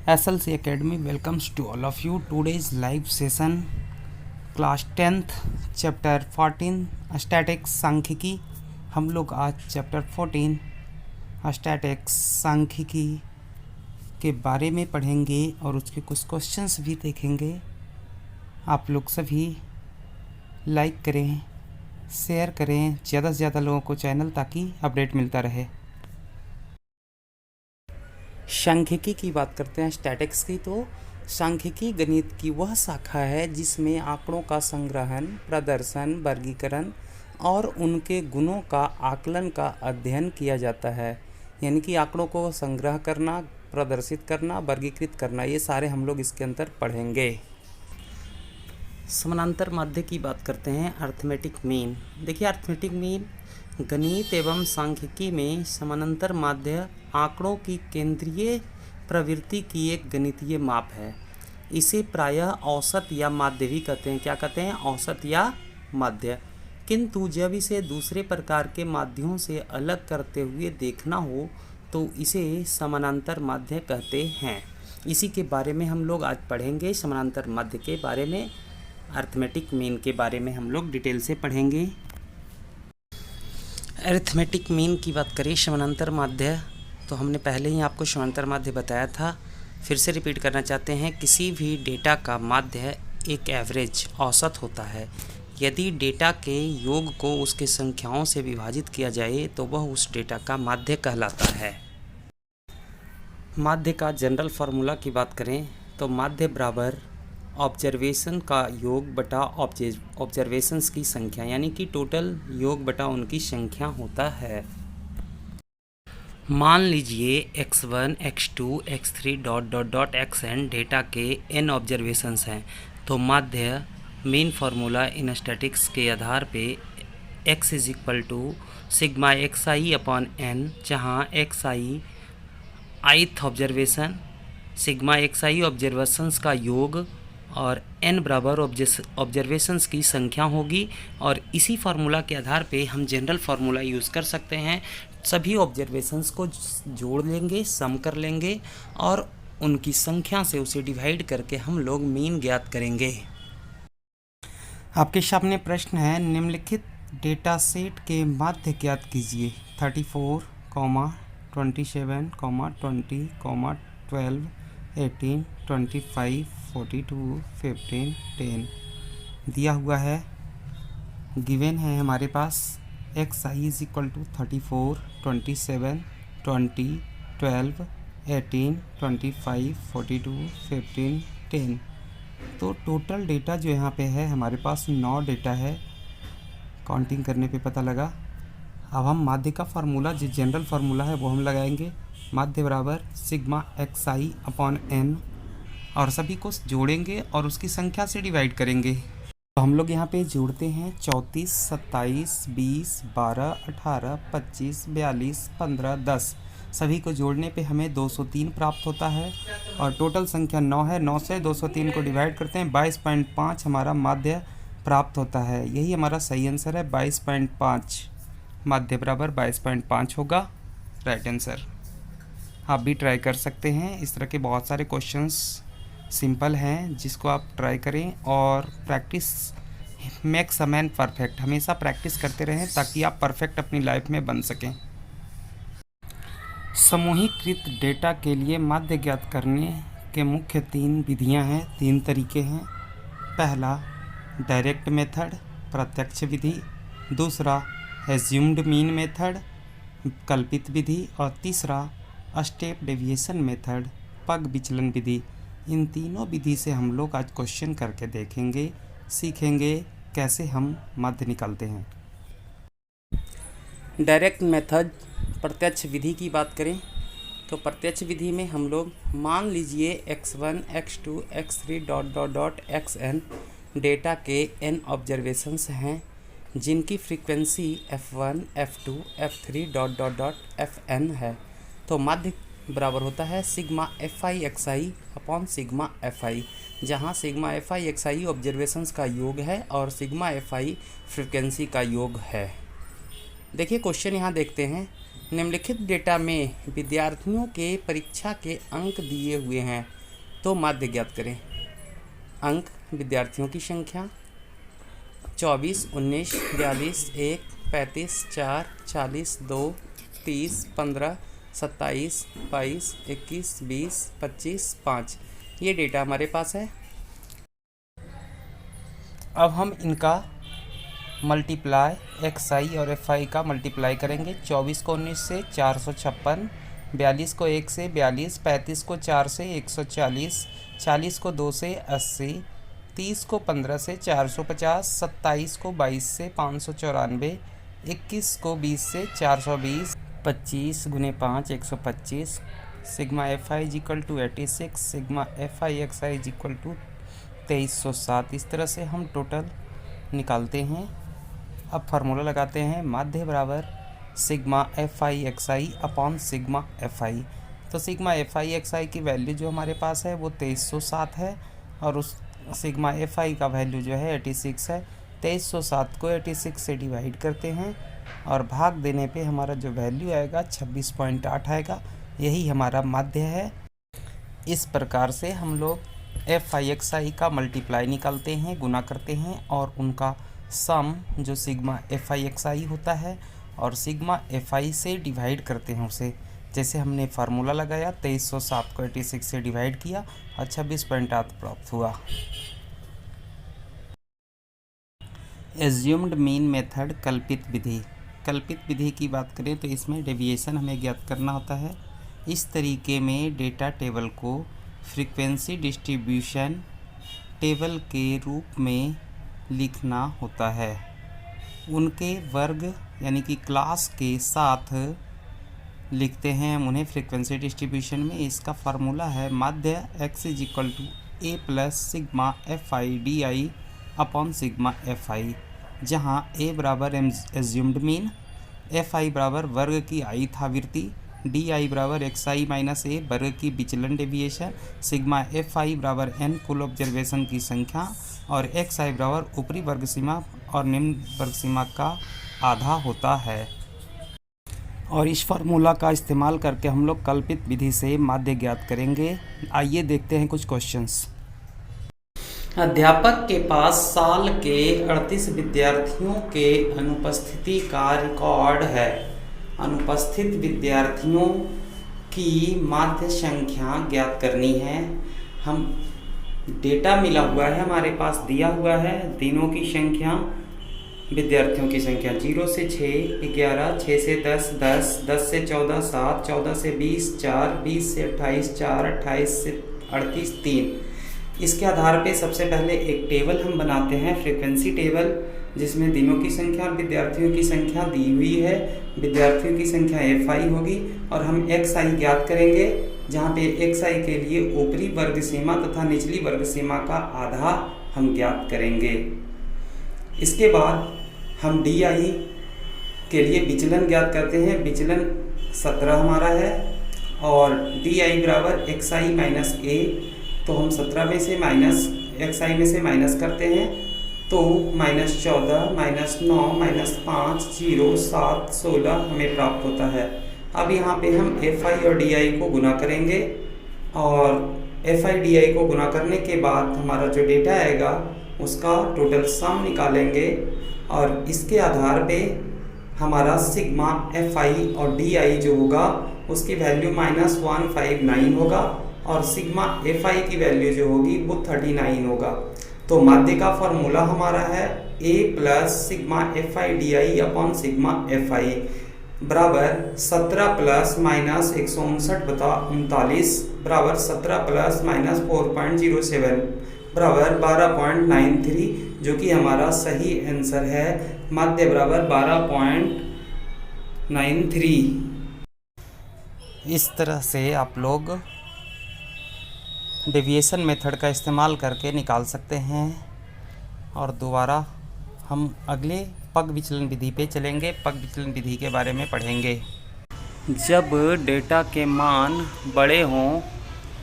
SLC Academy welcomes to all of you. Today's live session, class 10th, chapter 14 statics सांख्यिकी। हम लोग आज chapter 14 statics सांख्यिकी के बारे में पढ़ेंगे और उसके कुछ क्वेश्चंस भी देखेंगे। आप लोग सभी लाइक करें, शेयर करें ज़्यादा से ज़्यादा लोगों को चैनल, ताकि अपडेट मिलता रहे। सांख्यिकी की बात करते हैं, स्टैटिक्स की। तो सांख्यिकी गणित की वह शाखा है जिसमें आंकड़ों का संग्रहण, प्रदर्शन, वर्गीकरण और उनके गुणों का आकलन का अध्ययन किया जाता है। यानी कि आंकड़ों को संग्रह करना, प्रदर्शित करना, वर्गीकृत करना, ये सारे हम लोग इसके अंदर पढ़ेंगे। समानांतर माध्य की बात करते हैं, अर्थमेटिक मीन। देखिए, अर्थमेटिक मीन गणित एवं सांख्यिकी में समानांतर माध्य आंकड़ों की केंद्रीय प्रवृत्ति की एक गणितीय माप है। इसे प्रायः औसत या माध्य भी कहते हैं। क्या कहते हैं? औसत या माध्य। किंतु जब इसे दूसरे प्रकार के माध्यों से अलग करते हुए देखना हो तो इसे समानांतर माध्य कहते हैं। इसी के बारे में हम लोग आज पढ़ेंगे, समानांतर माध्य के बारे में, अर्थमेटिक मीन के बारे में हम लोग डिटेल से पढ़ेंगे। अरिथमेटिक मीन की बात करें, समानांतर माध्य, तो हमने पहले ही आपको समानांतर माध्य बताया था, फिर से रिपीट करना चाहते हैं। किसी भी डेटा का माध्य एक एवरेज, औसत होता है। यदि डेटा के योग को उसके संख्याओं से विभाजित किया जाए तो वह उस डेटा का माध्य कहलाता है। माध्य का जनरल फार्मूला की बात करें तो माध्य बराबर ऑब्जर्वेशन का योग बटा ऑब्जर्वेशंस की संख्या, यानी कि टोटल योग बटा उनकी संख्या होता है। मान लीजिए x1, x2, x3 dot dot dot xn data के n ऑब्जर्वेशंस हैं, तो माध्य मेन फार्मूला इन स्टैटिक्स के आधार पे x is equal to sigma xi upon n, जहाँ xi ith observation, sigma xi observations का योग और n बराबर ऑब्जर्वेशंस की संख्या होगी। और इसी फार्मूला के आधार पे हम जनरल फार्मूला यूज़ कर सकते हैं। सभी ऑब्जर्वेशंस को जोड़ लेंगे, सम कर लेंगे और उनकी संख्या से उसे डिवाइड करके हम लोग मीन ज्ञात करेंगे। आपके सामने प्रश्न है, निम्नलिखित डेटा सेट के माध्य ज्ञात कीजिए। 34, 27, 20, 12, 18, 25, 42, 15, 10 दिया हुआ है। गिवन है हमारे पास xi इज इक्वल टू 34, 27, 20, 12, 18, 25, 42, 15, 10। तो टोटल डेटा जो यहाँ पे है हमारे पास 9 डेटा है, काउंटिंग करने पे पता लगा। अब हम माध्य का फार्मूला, जो जनरल फार्मूला है वो हम लगाएंगे। माध्य बराबर सिग्मा xi अपॉन n, और सभी को जोड़ेंगे और उसकी संख्या से डिवाइड करेंगे। तो हम लोग यहाँ पे जोड़ते हैं 34, 27, 20, 12, 18, 25, 42, 15, 10। सभी को जोड़ने पे हमें 203 प्राप्त होता है और टोटल संख्या 9 है। 9 से 203 को डिवाइड करते हैं, 22.5 हमारा माध्य प्राप्त होता है। यही हमारा सही आंसर है, 22.5। माध्य बराबर 22.5 होगा राइट आंसर। आप भी ट्राई कर सकते हैं। इस तरह के बहुत सारे क्वेश्चंस सिंपल हैं जिसको आप ट्राई करें, और practice makes a man perfect. हमेशा प्रैक्टिस करते रहें ताकि आप परफेक्ट अपनी लाइफ में बन सकें। समूहीकृत डेटा के लिए माध्य ज्ञात करने के मुख्य 3 विधियां हैं, 3 तरीके हैं। पहला डायरेक्ट मेथड, प्रत्यक्ष विधि। दूसरा एज्यूम्ड मीन मेथड, कल्पित विधि। और तीसरा स्टेप डेविएशन मेथड, पग विचलन विधि। इन तीनों विधि से हम लोग आज क्वेश्चन करके देखेंगे, सीखेंगे कैसे हम माध्य निकालते हैं। डायरेक्ट मेथड, प्रत्यक्ष विधि की बात करें तो प्रत्यक्ष विधि में हम लोग मान लीजिए x1, x2, x3 dot dot dot xn data के n ऑब्जर्वेशंस हैं जिनकी frequency f1, f2, f3 dot dot dot fn है। तो माध्य बराबर होता है sigma fi xi upon sigma fi, जहाँ सिग्मा fi xi ऑब्जर्वेशंस का योग है और सिग्मा fi फ्रीक्वेंसी का योग है। देखिए क्वेश्चन यहाँ देखते हैं, निम्नलिखित डेटा में विद्यार्थियों के परीक्षा के अंक दिए हुए हैं। तो माध्य ज्ञात करें। अंक विद्यार्थियों की संख्या 24, 19, 42, 1, 35, 4, 40, 2, 30, 15, 27, 22, 21, 20, 25, 5 ये डेटा हमारे पास है। अब हम इनका मल्टीप्लाई XI और FI का मल्टीप्लाई करेंगे। 24 को 19 से 456, 42 को 1 से 42, 35 को 4 से 140, 40 को 2 से 80, 30 को 15 से 450, 27 को 22 से 594, 21 को 20 से 420, 25 गुने 5 125, sigma FI equal to 86, sigma FI XI equal to 2307। इस तरह से हम टोटल निकालते हैं। अब फार्मूला लगाते हैं, माध्य बराबर sigma FI XI upon sigma FI। तो सिग्मा FI XI की वैल्यू जो हमारे पास है वो 2307 है और उस सिग्मा FI का वैल्यू जो है 86 है। 2307 को 86 से डिवाइड करते हैं और भाग देने पे हमारा जो वैल्यू आएगा 26.8 आएगा। यही हमारा माध्य है। इस प्रकार से हम लोग FI XI का मल्टीप्लाई निकालते हैं, गुना करते हैं और उनका सम जो सिग्मा FI XI होता है और सिग्मा FI से डिवाइड करते हैं उसे। जैसे हमने फार्मूला लगाया 2307 को 86 से डिवाइड किया और 26.8 प्राप्त हुआ। एज्यूम्ड मीन मेथड कल्पित विधि। कल्पित विधि की बात करें तो इसमें डेविएशन हमें ज्ञात करना होता है। इस तरीके में डेटा टेबल को फ्रीक्वेंसी डिस्ट्रीब्यूशन टेबल के रूप में लिखना होता है। उनके वर्ग यानी कि क्लास के साथ लिखते हैं हम उन्हें फ्रीक्वेंसी डिस्ट्रीब्यूशन में। इसका फार्मूला है माध्य x is equal to a plus sigma FI DI upon sigma FI, जहाँ a बराबर एज्यूम्ड मीन, FI बराबर वर्ग की ith आवृत्ति, DI बराबर XI माइनस a वर्ग की विचलन डेविएशन, सिग्मा FI बराबर n कुल ऑब्जर्वेशन की संख्या और XI बराबर ऊपरी वर्ग सीमा और निम्न वर्ग सीमा का आधा होता है। और इस फार्मूला का इस्तेमाल करके हम लोग कल्पित विधि से माध्य ज्ञात करेंगे। आइए देखते हैं कुछ क्वेश्चंस। अध्यापक के पास साल के 38 विद्यार्थियों के अनुपस्थिति का रिकॉर्ड है। अनुपस्थित विद्यार्थियों की माध्य संख्या ज्ञात करनी है। हम डेटा मिला हुआ है, हमारे पास दिया हुआ है दिनों की संख्या, विद्यार्थियों की संख्या 0 से 6 11, 6 से 10 10, 10 से 14 7, 14 से 20 4, 20 से 28 4, 28 से 38 3। इसके आधार पे सबसे पहले एक टेबल हम बनाते हैं, फ्रीक्वेंसी टेबल, जिसमें दिनों की संख्या और विद्यार्थियों की संख्या दी हुई है। विद्यार्थियों की संख्या FI होगी और हम XI ज्ञात करेंगे, जहाँ पे XI के लिए ऊपरी वर्ग सीमा तथा निचली वर्ग सीमा का आधा हम ज्ञात करेंगे। इसके बाद हम DI के लिए विचलन ज्ञात करते हैं। विचलन 17 हमारा है और DI बराबर XI माइनस A, तो हम 17 में से माइनस XI में से माइनस करते हैं तो -14 -9 -5 0 7 16 हमें प्राप्त होता है। अब यहाँ पे हम FI और DI को गुना करेंगे और FI DI को गुना करने के बाद हमारा जो डेटा आएगा उसका टोटल सम निकालेंगे और इसके आधार पे हमारा सिग्मा FI और DI जो होगा उसकी वैल्यू -159 होगा और सिग्मा FI की वैल्यू जो होगी वो 39 होगा। तो माध्य का फॉर्मूला हमारा है A plus sigma FI DI upon sigma FI बराबर 17 प्लस माइनस 159/39 बराबर 17 प्लस माइनस 4.07 बराबर 12.93, जो कि हमारा सही आंसर है। माध्य बराबर 12.93। इस तरह से आप लोग डेविएशन मेथड का इस्तेमाल करके निकाल सकते हैं। और दोबारा हम अगले पग विचलन विधि पे चलेंगे, पग विचलन विधि के बारे में पढ़ेंगे। जब डेटा के मान बड़े हों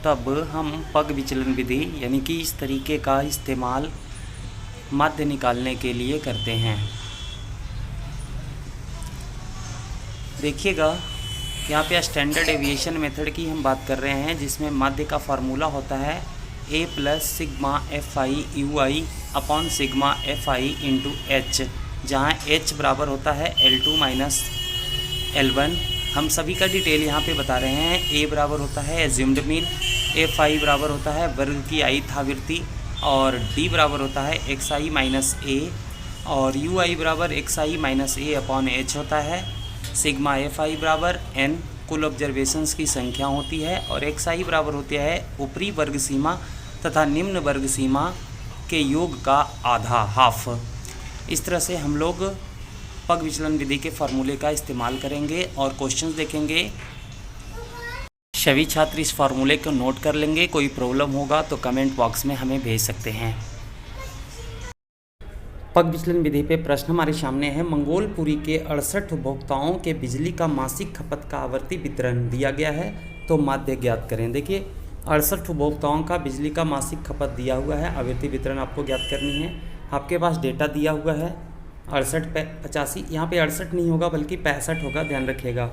तब हम पग विचलन विधि यानी कि इस तरीके का इस्तेमाल माध्य निकालने के लिए करते हैं। देखिएगा यहाँ पे स्टैंडर्ड एविएशन मेथड की हम बात कर रहे हैं, जिसमें माध्य का फार्मूला होता है A plus sigma F I U I upon sigma F I into H, जहाँ H बराबर होता है L2 माइनस L1। हम सभी का डिटेल यहाँ पे बता रहे हैं। A बराबर होता है एज्यूम्ड मीन, एफ आई बराबर होता है वर्ग की ith आवृत्ति, और D बराबर होता है एक्स आई माइनस ए, और यू आई बराबर एक्स आई माइनस ए अपॉन एच होता है। सिग्मा एफ आई बराबर n कुल ऑब्जर्वेशंस की संख्या होती है, और एक्स आई बराबर होती है ऊपरी वर्ग सीमा तथा निम्न वर्ग सीमा के योग का आधा, हाफ। इस तरह से हम लोग पग विचलन विधि के फार्मूले का इस्तेमाल करेंगे और क्वेश्चंस देखेंगे। सभी छात्र इस फार्मूले को नोट कर लेंगे। कोई प्रॉब्लम होगा तो कमेंट बॉक्स में हमें भेज सकते हैं। पग विचलन विधि पे प्रश्न हमारे सामने है। मंगोलपुरी के 68 उपभोक्ताओं के बिजली का मासिक खपत का आवर्ती वितरण दिया गया है, तो माध्य ज्ञात करें। देखिए 68 उपभोक्ताओं का बिजली का मासिक खपत दिया हुआ है, आवर्ती वितरण आपको ज्ञात करनी है। आपके पास डेटा दिया हुआ है 68 पे 85, यहाँ पे 68 नहीं होगा बल्कि 65 होगा, ध्यान रखिएगा।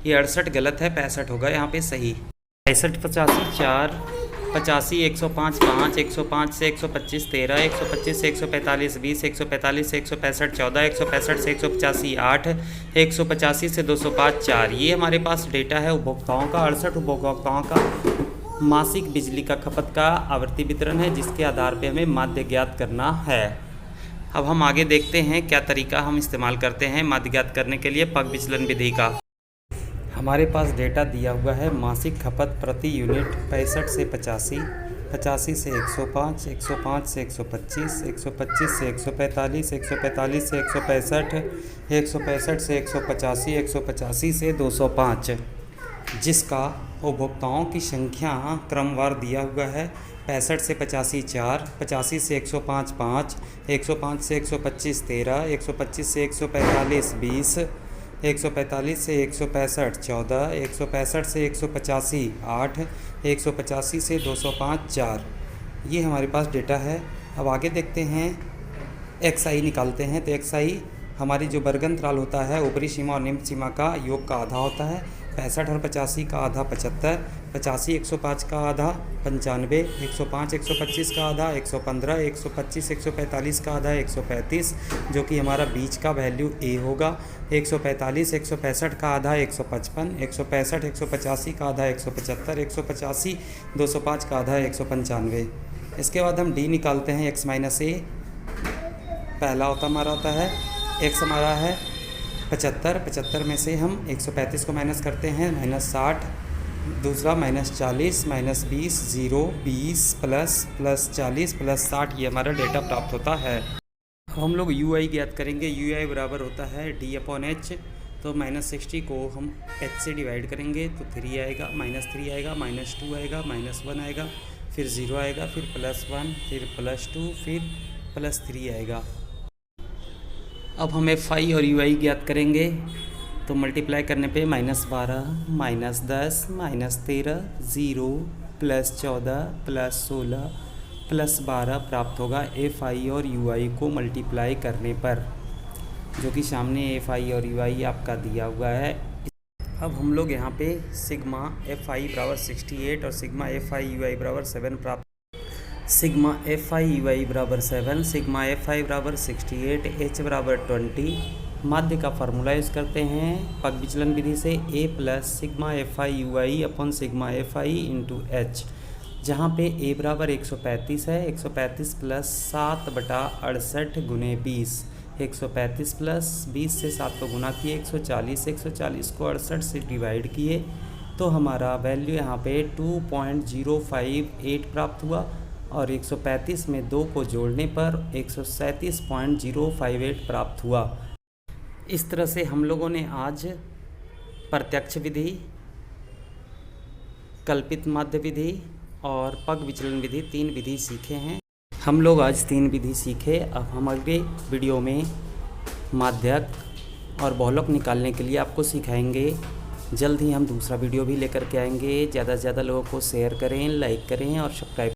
ये 68 गलत है, 65 होगा यहाँ पे सही। 65 85 4 85 105 5 105 से 125 13 125 से 145 20 145 से 165 14 165 से 185 8 185 से 205 4। ये हमारे पास डेटा है उपभोक्ताओं का। 68 उपभोक्ताओं का मासिक बिजली का खपत का आवर्ती वितरण है, जिसके आधार पे हमें माध्य ज्ञात करना है। अब हम आगे देखते हैं क्या तरीका हम इस्तेमाल करते हैं माध्य ज्ञात करने के लिए पग विचलन विधि का। हमारे पास डेटा दिया हुआ है मासिक खपत प्रति यूनिट 65 से 85, 85 से 105, 105 से 125, 125 से 145, 145 से 165, 165 से 185, 185 से 205, जिसका उपभोक्ताओं की संख्या क्रमवार दिया हुआ है। 65 से 85 4, 85 से 105 5, 105 से 125 13, 125 से 145 20, 145 से 165 14, 165 से 185 8, 185 से 205 4। ये हमारे पास डेटा है। अब आगे देखते हैं एक्स आई निकालते हैं। तो एक्स आई हमारी जो वर्गंतराल होता है ऊपरी सीमा और निम्न सीमा का योग का आधा होता है। 65 और 85 का आधा 75, 85 105 का आधा 95, 105 125 का आधा 115, 125 145 का आधा 135, जो कि हमारा बीच का वैल्यू ए होगा। 145 165 का आधा 155, 165 185 का आधा 175, 185 205 का आधा 195। इसके बाद हम डी निकालते हैं। एक्स माइनस ए पहला हमारा होता है, एक्स हमारा है 75, 75 में से हम 135 को माइनस करते हैं, -60, दूसरा -40 -20 0 20 प्लस 40 प्लस 60, ये हमारा डेटा प्राप्त होता है। अब हम लोग यू आई ज्ञात करेंगे। यू आई बराबर होता है D/H। तो -60 को हम H से डिवाइड करेंगे तो 3 आएगा, -3 आएगा, -2 आएगा, -1 आएगा, फिर 0 आएगा, फिर +1, फिर +2, फिर +3 आएगा। अब हम एफ आई और यू आई ज्ञात करेंगे। तो मल्टीप्लाई करने पे -12 -10 -13 0 +14 +16 +12 प्राप्त होगा एफ आई और यू आई को मल्टीप्लाई करने पर, जो कि सामने एफ आई और यू आई आपका दिया हुआ है। अब हम लोग यहाँ पे सिग्मा एफ आई बराबर 68 और सिग्मा एफ आई यू आई बराबर 7 प्राप्त। सिग्मा एफ आई यू आई बराबर 7, सिग्मा एफ आई बराबर 68, एच बराबर 20। माध्य का फार्मूला यूज़ करते हैं पग विचलन विधि से। A plus sigma F I U I upon sigma F I into H, जहाँ पे ए बराबर 135 है। 135 प्लस 7/68 गुने 20, 135 प्लस 20 से 7 को गुना किए 140, 140 को 68 से डिवाइड किए तो हमारा वैल्यू यहाँ पे 2.058 प्राप्त हुआ, और 135 में 2 को जोड़ने पर 137.058 प्राप्त हुआ। इस तरह से हम लोगों ने आज प्रत्यक्ष विधि, कल्पित माध्य विधि और पग विचलन विधि 3 विधि सीखे हैं। हम लोग आज 3 विधि सीखे। अब हम अगले वीडियो में माध्यक और बहुलक निकालने के लिए आपको सिखाएंगे। जल्द ही हम दूसरा वीडियो भी लेकर के आएंगे। ज़्यादा से ज़्यादा लोगों को शेयर करें, लाइक करें और सब्सक्राइब